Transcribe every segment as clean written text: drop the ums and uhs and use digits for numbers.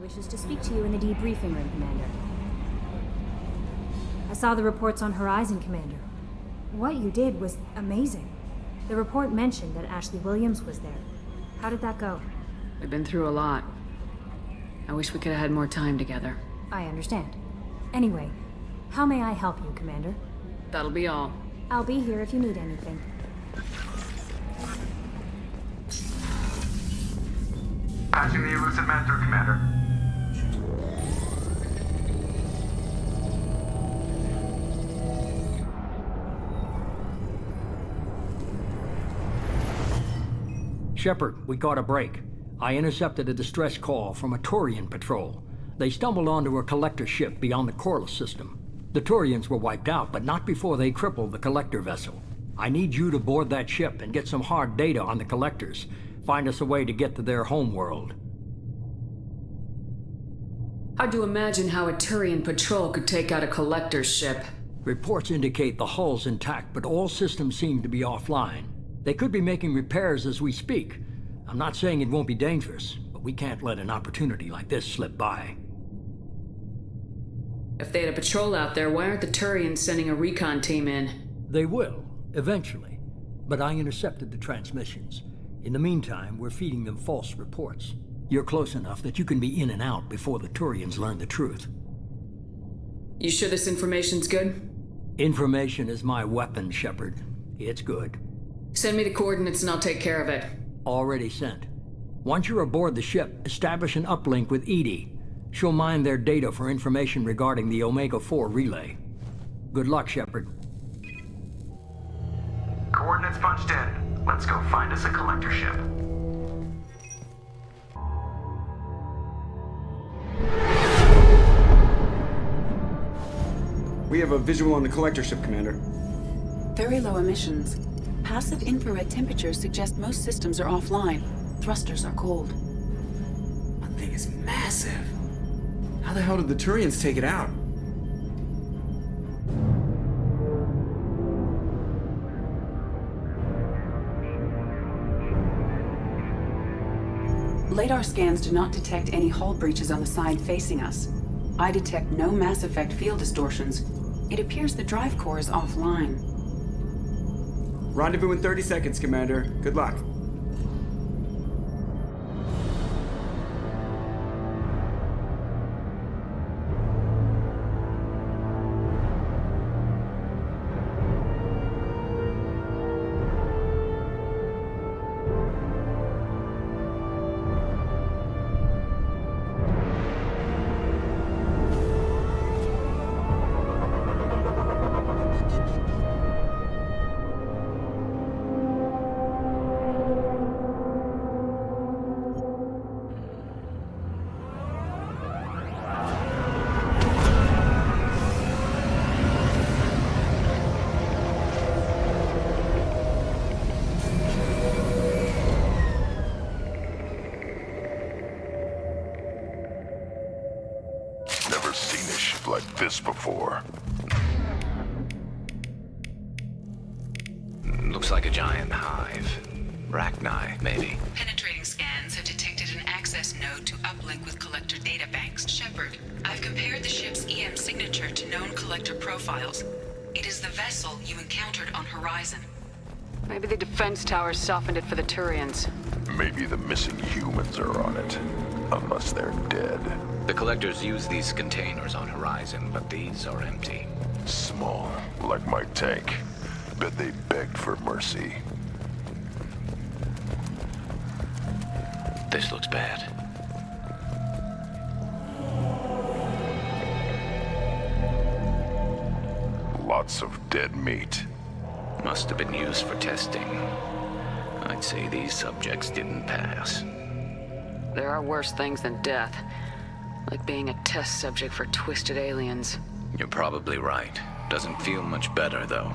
wishes to speak to you in the debriefing room, Commander. I saw the reports on Horizon, Commander. What you did was amazing. The report mentioned that Ashley Williams was there. How did that go? We've been through a lot. I wish we could have had more time together. I understand. Anyway, how may I help you, Commander? That'll be all. I'll be here if you need anything. Patching the Elusive Man through, Commander. Shepard, we caught a break. I intercepted a distress call from a Turian patrol. They stumbled onto a collector ship beyond the Corliss system. The Turians were wiped out, but not before they crippled the collector vessel. I need you to board that ship and get some hard data on the collectors. Find us a way to get to their homeworld. Hard to imagine how a Turian patrol could take out a collector's ship. Reports indicate the hull's intact, but all systems seem to be offline. They could be making repairs as we speak. I'm not saying it won't be dangerous, but we can't let an opportunity like this slip by. If they had a patrol out there, why aren't the Turians sending a recon team in? They will, eventually. But I intercepted the transmissions. In the meantime, we're feeding them false reports. You're close enough that you can be in and out before the Turians learn the truth. You sure this information's good? Information is my weapon, Shepard. It's good. Send me the coordinates and I'll take care of it. Already sent. Once you're aboard the ship, establish an uplink with EDI. She'll mine their data for information regarding the Omega-4 relay. Good luck, Shepard. Coordinates punched in. Let's go find us a collector ship. We have a visual on the collector ship, Commander. Very low emissions. Passive infrared temperatures suggest most systems are offline. Thrusters are cold. That thing is massive. How the hell did the Turians take it out? Radar scans do not detect any hull breaches on the side facing us. I detect no mass effect field distortions. It appears the drive core is offline. Rendezvous in 30 seconds, Commander. Good luck. Like this before. Looks like a giant hive. Rachni, maybe. Penetrating scans have detected an access node to uplink with collector databanks. Shepard, I've compared the ship's EM signature to known collector profiles. It is the vessel you encountered on Horizon. Maybe the defense towers softened it for the Turians. Maybe the missing humans are on it. Unless they're dead. The collectors use these containers on Horizon, but these are empty. Small, like my tank. Bet they begged for mercy. This looks bad. Lots of dead meat. Must have been used for testing. I'd say these subjects didn't pass. There are worse things than death. Like being a test subject for twisted aliens. You're probably right. Doesn't feel much better, though.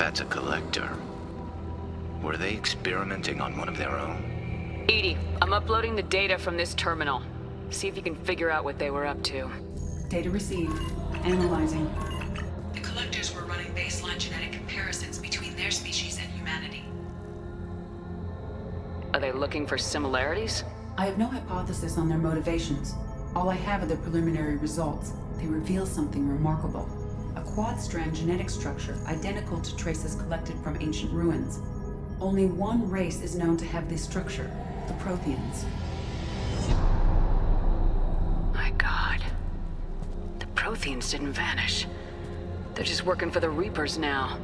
That's a collector. Were they experimenting on one of their own? EDI, I'm uploading the data from this terminal. See if you can figure out what they were up to. Data received. Analyzing. The collectors were running baseline genetic comparisons between their species and humanity. Are they looking for similarities? I have no hypothesis on their motivations. All I have are the preliminary results. They reveal something remarkable. A quad-strand genetic structure identical to traces collected from ancient ruins. Only one race is known to have this structure, the Protheans. My God. The Protheans didn't vanish. They're just working for the Reapers now.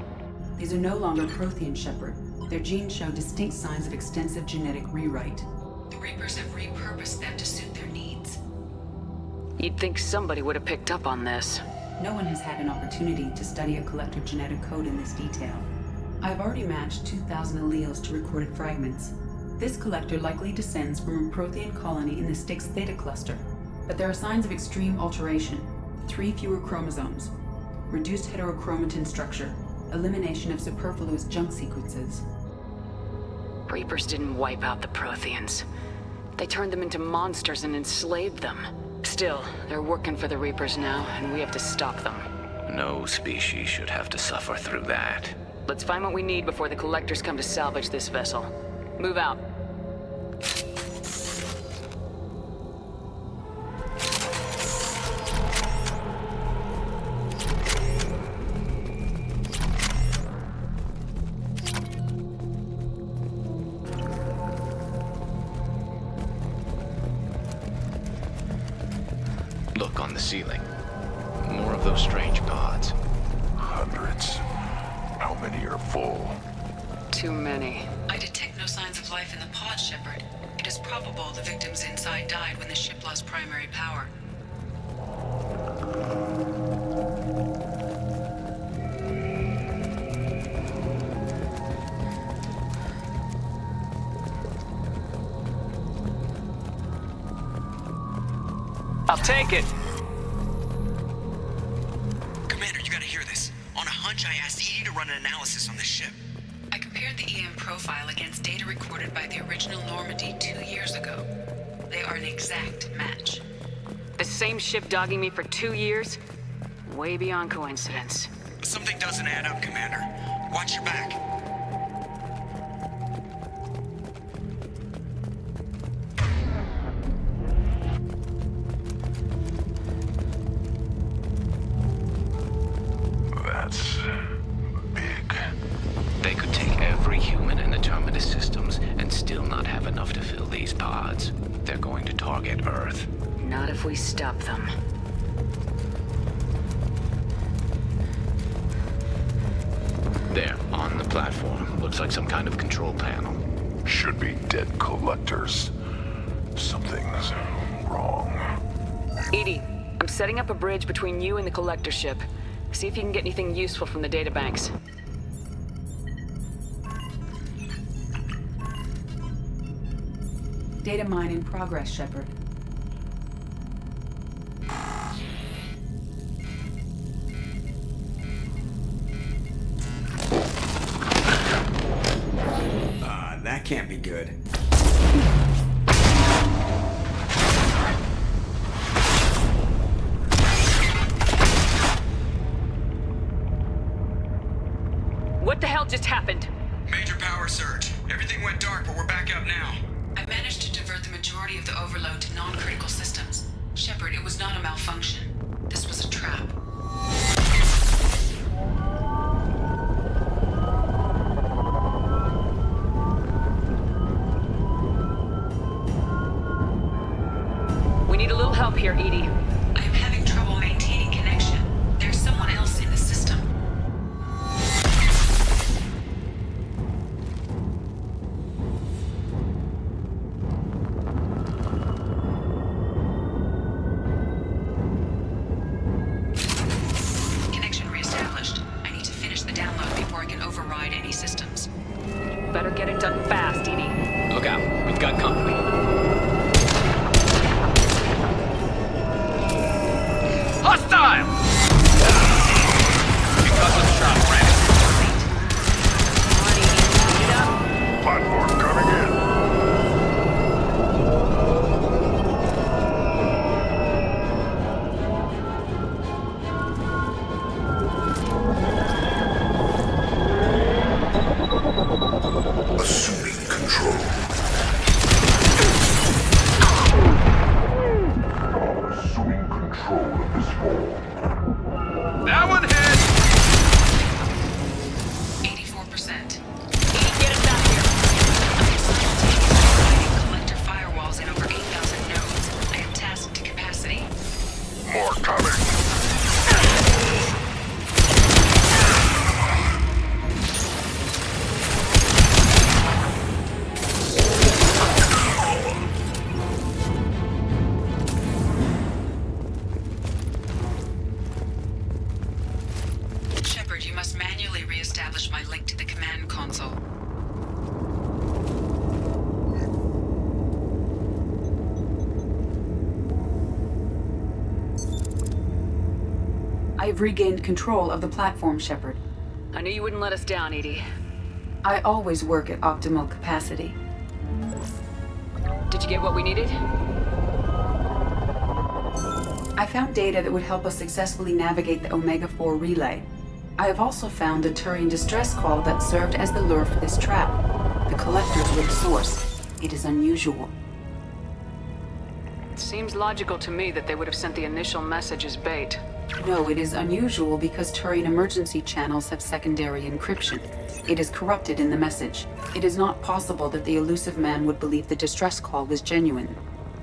These are no longer Prothean, Shepard. Their genes show distinct signs of extensive genetic rewrite. The Reapers have repurposed them to suit their needs. You'd think somebody would have picked up on this. No one has had an opportunity to study a collector genetic code in this detail. I've already matched 2,000 alleles to recorded fragments. This collector likely descends from a Prothean colony in the Styx Theta cluster. But there are signs of extreme alteration. 3 fewer chromosomes. Reduced heterochromatin structure. Elimination of superfluous junk sequences. Reapers didn't wipe out the Protheans. They turned them into monsters and enslaved them. Still, they're working for the Reapers now, and we have to stop them. No species should have to suffer through that. Let's find what we need before the Collectors come to salvage this vessel. Move out. Look on the ceiling. More of those strange pods. Hundreds. How many are full? Too many. I detect no signs of life in the pod, Shepard. It is probable the victims inside died when the ship lost primary power. I'll take it. Commander, you gotta hear this. On a hunch, I asked EDI to run an analysis on this ship. I compared the EM profile against data recorded by the original Normandy 2 years ago. They are an exact match. The same ship dogging me for 2 years? Way beyond coincidence. Something doesn't add up, Commander. Watch your back. That's big. They could take every human in the Terminus systems and still not have enough to fill these pods. They're going to target Earth. Not if we stop them. There, on the platform. Looks like some kind of control panel. Should be dead collectors. Something's wrong. EDI, I'm setting up a bridge between you and the Collector ship. See if you can get anything useful from the databanks. Data mine in progress, Shepard. That can't be good. What the hell just happened? Major power surge. Everything went dark, but we're back up now. I managed to divert the majority of the overload to non-critical systems. Shepard, it was not a malfunction. This was a trap. We need a little help here, EDI. I am having trouble maintaining connection. There's someone else in the system. Connection reestablished. I need to finish the download before I can override any systems. Better get it done fast, EDI. Look out, we've got company. Hostile! Because of the shot, Brandon. have regained control of the platform, Shepard. I knew you wouldn't let us down, Edie. I always work at optimal capacity. Did you get what we needed? I found data that would help us successfully navigate the Omega-4 relay. I have also found a Turian distress call that served as the lure for this trap. The Collectors were the source. It is unusual. It seems logical to me that they would have sent the initial message as bait. No, it is unusual because Turian emergency channels have secondary encryption. It is corrupted in the message. It is not possible that the elusive man would believe the distress call was genuine.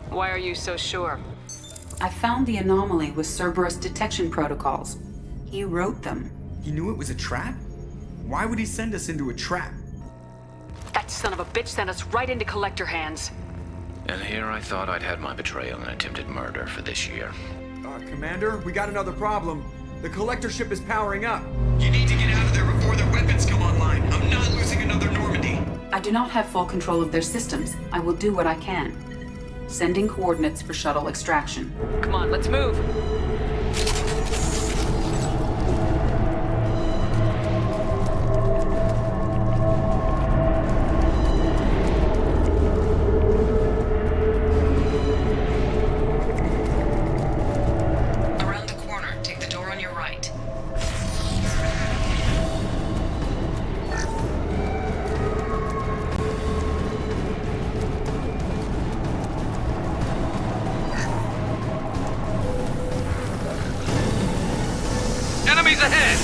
Why are you so sure? I found the anomaly with Cerberus detection protocols. He wrote them. He knew it was a trap? Why would he send us into a trap? That son of a bitch sent us right into Collector hands. And here I thought I'd had my betrayal and attempted murder for this year. Commander, we got another problem. The Collector ship is powering up. You need to get out of there before their weapons come online. I'm not losing another Normandy. I do not have full control of their systems. I will do what I can. Sending coordinates for shuttle extraction. Come on, let's move. Around the corner, take the door on your right. Enemies ahead!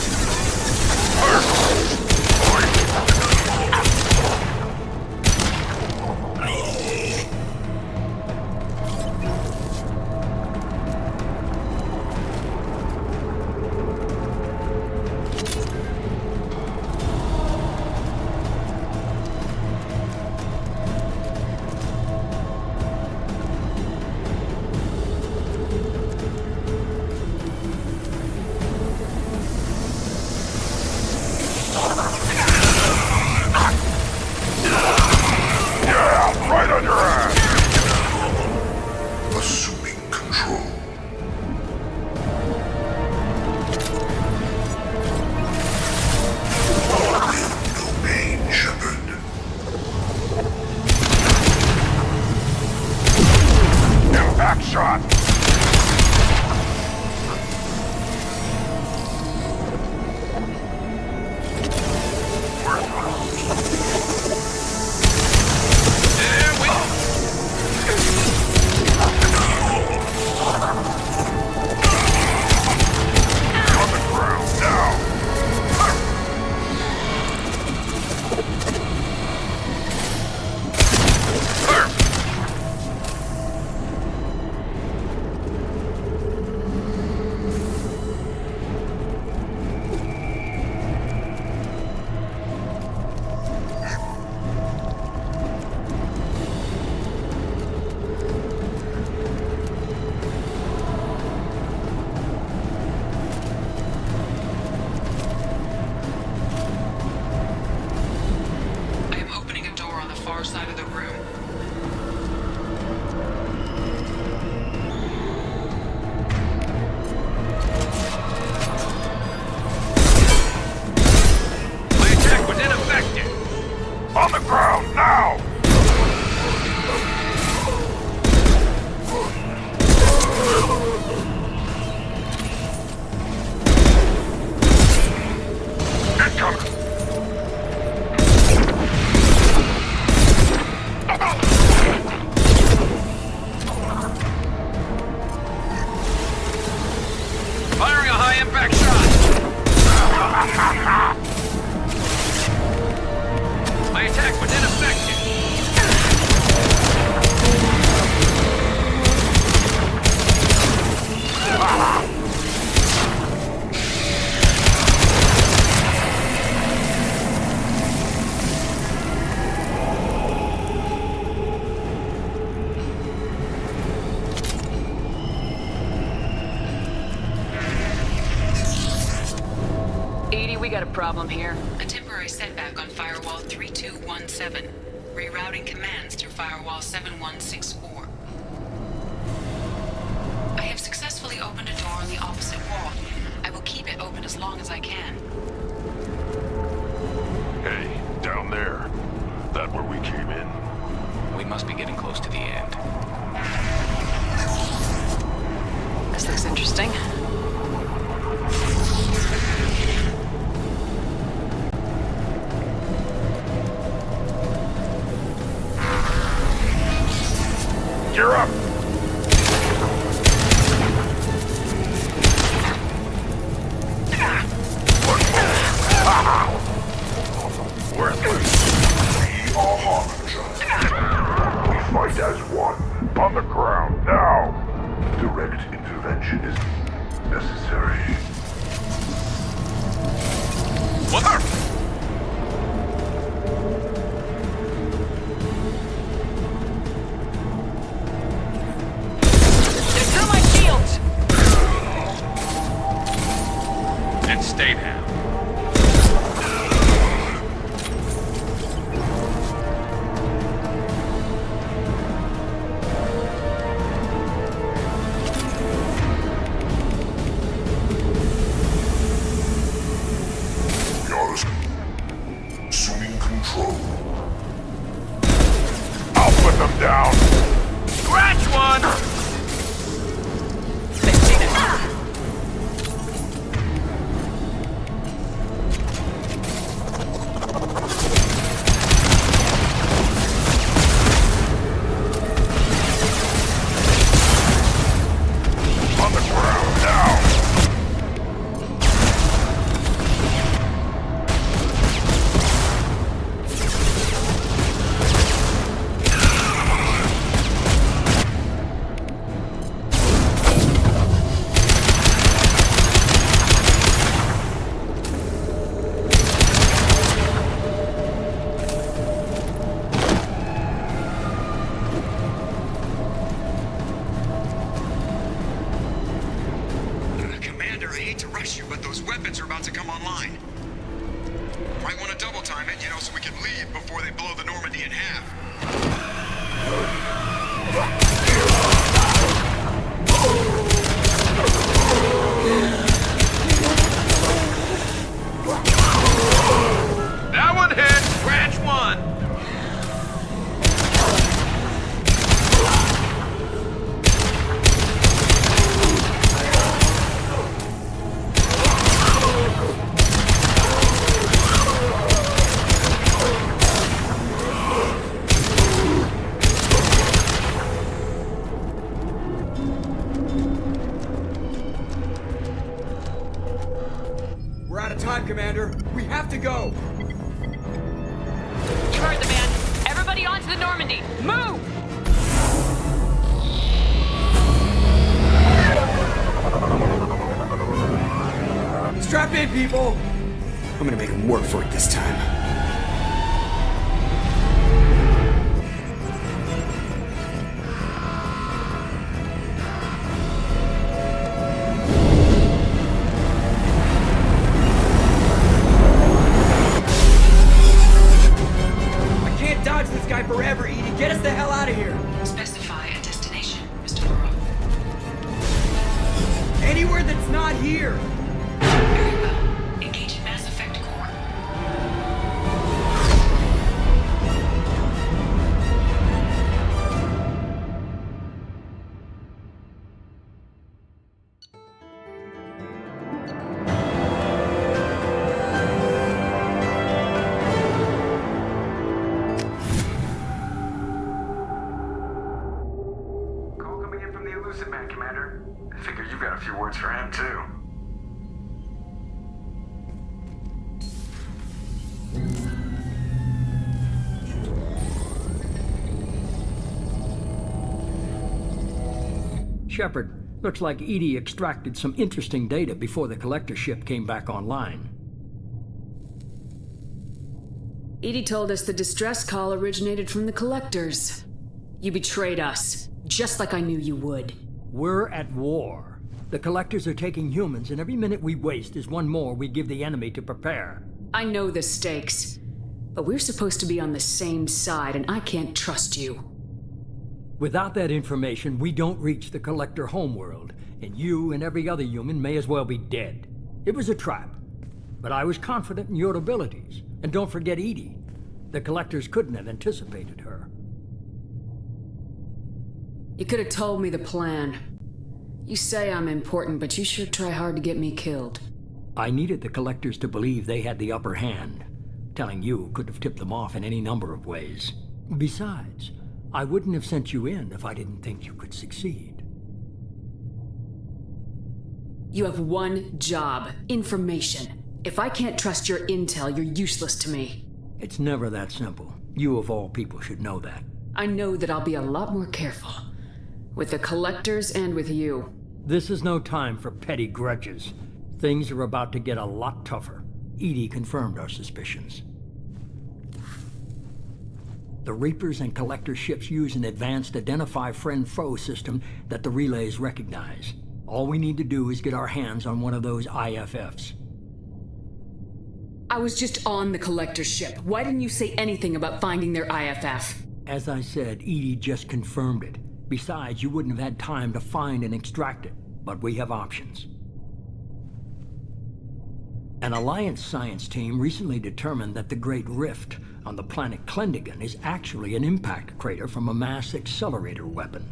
Right on your ass! Assuming control. Domain, Shepard. Impact shot! On the ground now! I am opening a door on the far side of the room. My attack was ineffective! On the ground now! Incoming! Firing a high-impact shot! My attack was ineffective! Edie, we got a problem here. A temporary setback on Firewall 3217. Rerouting commands through Firewall 7164. I have successfully opened a door on the opposite wall. I will keep it open as long as I can. Hey, down there. That where we came in? We must be getting close to the end. This looks interesting. You're up! Worthless. We are Harbinger. We fight as one. On the ground, now! Direct intervention is necessary. What? They're through my shields! And stay down. Assuming control. I'll put them down! Scratch one! On the ground, now! Commander, I hate to rush you, but those weapons are about to come online. Might want to double time it, so we can leave before they blow the Normandy in half. That one hit! Scratch one! We're out of time, Commander. We have to go. You heard the man. Everybody onto the Normandy. Move! Strap in, people. I'm gonna make them work for it this time. I can't dodge this guy forever, Edie. Get us the hell out of here. Specify a destination, Mr. Burrow. Anywhere that's not here. Very well. Engage Mass Effect Core. Call coming in from the Elusive Man, Commander. I figure you've got a few words for him, too. Shepard, looks like Edie extracted some interesting data before the collector ship came back online. Edie told us the distress call originated from the Collectors. You betrayed us, just like I knew you would. We're at war. The collectors are taking humans, and every minute we waste is one more we give the enemy to prepare. I know the stakes, but we're supposed to be on the same side, and I can't trust you. Without that information, we don't reach the collector homeworld, and you and every other human may as well be dead. It was a trap. But I was confident in your abilities. And don't forget Edie. The Collectors couldn't have anticipated her. You could have told me the plan. You say I'm important, but you sure try hard to get me killed. I needed the Collectors to believe they had the upper hand. Telling you could have tipped them off in any number of ways. Besides, I wouldn't have sent you in if I didn't think you could succeed. You have one job: information. If I can't trust your intel, you're useless to me. It's never that simple. You of all people should know that. I know that I'll be a lot more careful. With the Collectors and with you. This is no time for petty grudges. Things are about to get a lot tougher. Edie confirmed our suspicions. The Reapers and Collector ships use an advanced Identify Friend-Foe system that the relays recognize. All we need to do is get our hands on one of those IFFs. I was just on the Collector ship. Why didn't you say anything about finding their IFF? As I said, Edie just confirmed it. Besides, you wouldn't have had time to find and extract it. But we have options. An Alliance science team recently determined that the Great Rift on the planet Klendigan is actually an impact crater from a mass accelerator weapon.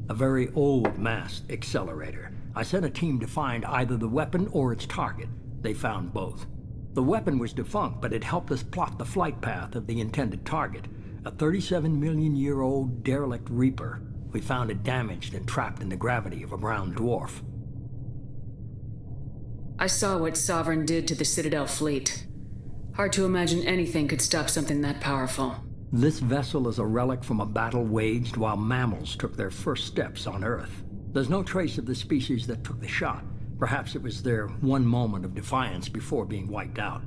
A very old mass accelerator. I sent a team to find either the weapon or its target. They found both. The weapon was defunct, but it helped us plot the flight path of the intended target, a 37-million-year-old derelict Reaper. We found it damaged and trapped in the gravity of a brown dwarf. I saw what Sovereign did to the Citadel fleet. Hard to imagine anything could stop something that powerful. This vessel is a relic from a battle waged while mammals took their first steps on Earth. There's no trace of the species that took the shot. Perhaps it was their one moment of defiance before being wiped out.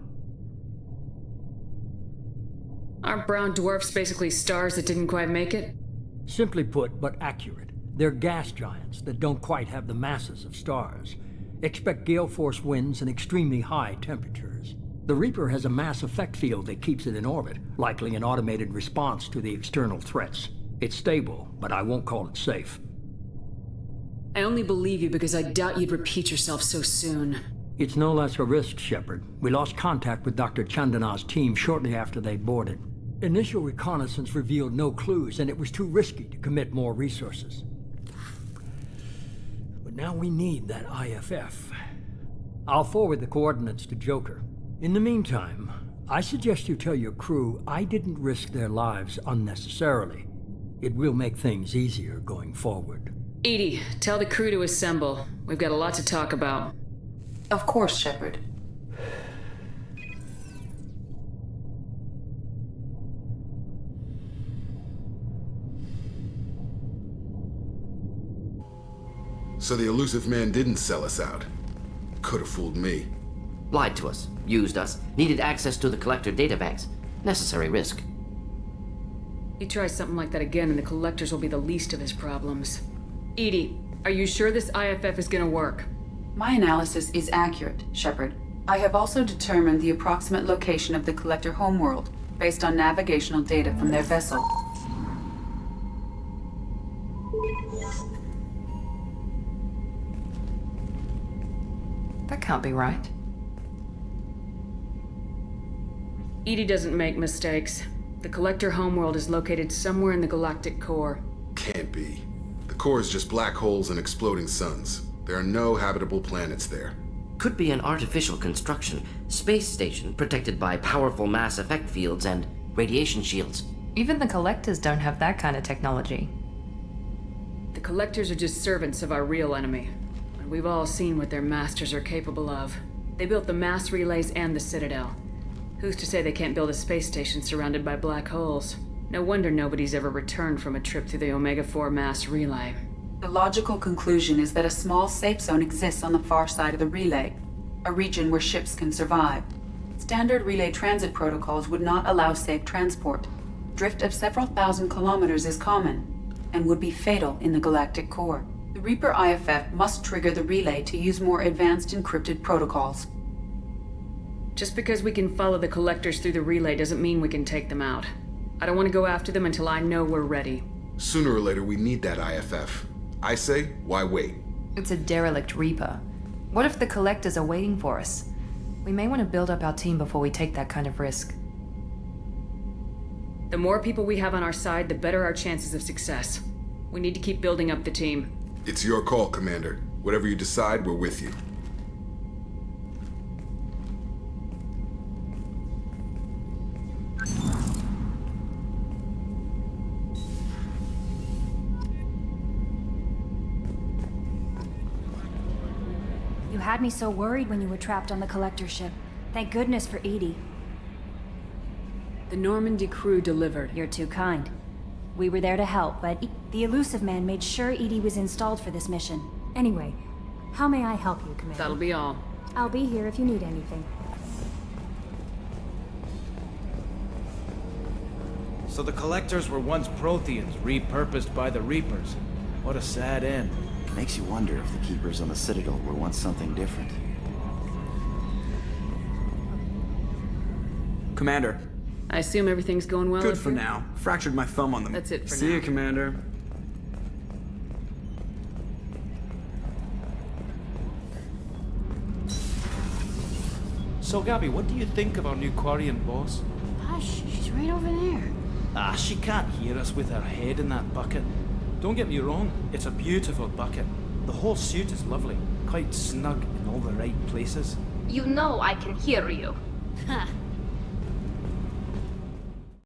Aren't brown dwarfs basically stars that didn't quite make it? Simply put, but accurate. They're gas giants that don't quite have the masses of stars. Expect gale force winds and extremely high temperatures. The Reaper has a mass effect field that keeps it in orbit, likely an automated response to the external threats. It's stable, but I won't call it safe. I only believe you because I doubt you'd repeat yourself so soon. It's no less a risk, Shepard. We lost contact with Dr. Chandana's team shortly after they boarded. Initial reconnaissance revealed no clues, and it was too risky to commit more resources. But now we need that IFF. I'll forward the coordinates to Joker. In the meantime, I suggest you tell your crew I didn't risk their lives unnecessarily. It will make things easier going forward. Edie, tell the crew to assemble. We've got a lot to talk about. Of course, Shepard. So the elusive man didn't sell us out. Could have fooled me. Lied to us, used us, needed access to the Collector databanks. Necessary risk. He tries something like that again and the Collectors will be the least of his problems. Edie, are you sure this IFF is gonna work? My analysis is accurate, Shepard. I have also determined the approximate location of the Collector homeworld based on navigational data from their vessel. That can't be right. Edie doesn't make mistakes. The Collector homeworld is located somewhere in the galactic core. Can't be. The core is just black holes and exploding suns. There are no habitable planets there. Could be an artificial construction, space station protected by powerful mass effect fields and radiation shields. Even the Collectors don't have that kind of technology. The Collectors are just servants of our real enemy. And we've all seen what their masters are capable of. They built the mass relays and the Citadel. Who's to say they can't build a space station surrounded by black holes? No wonder nobody's ever returned from a trip through the Omega-4 mass relay. The logical conclusion is that a small safe zone exists on the far side of the relay, a region where ships can survive. Standard relay transit protocols would not allow safe transport. Drift of several thousand kilometers is common, and would be fatal in the galactic core. The Reaper IFF must trigger the relay to use more advanced encrypted protocols. Just because we can follow the Collectors through the relay doesn't mean we can take them out. I don't want to go after them until I know we're ready. Sooner or later, we need that IFF. I say, why wait? It's a derelict Reaper. What if the Collectors are waiting for us? We may want to build up our team before we take that kind of risk. The more people we have on our side, the better our chances of success. We need to keep building up the team. It's your call, Commander. Whatever you decide, we're with you. You had me so worried when you were trapped on the Collector ship. Thank goodness for Edie. The Normandy crew delivered. You're too kind. We were there to help, but the Elusive Man made sure Edie was installed for this mission. Anyway, how may I help you, Commander? That'll be all. I'll be here if you need anything. So the Collectors were once Protheans, repurposed by the Reapers. What a sad end. Makes you wonder if the Keepers on the Citadel were once something different. Commander. I assume everything's going well. Good up for here? now. Fractured my thumb on them. That's it for See now. you, Commander. So, Gabby, what do you think of our new Quarian boss? Hush, she's right over there. Ah, she can't hear us with her head in that bucket. Don't get me wrong, it's a beautiful bucket. The whole suit is lovely, quite snug in all the right places. You know I can hear you. Ha!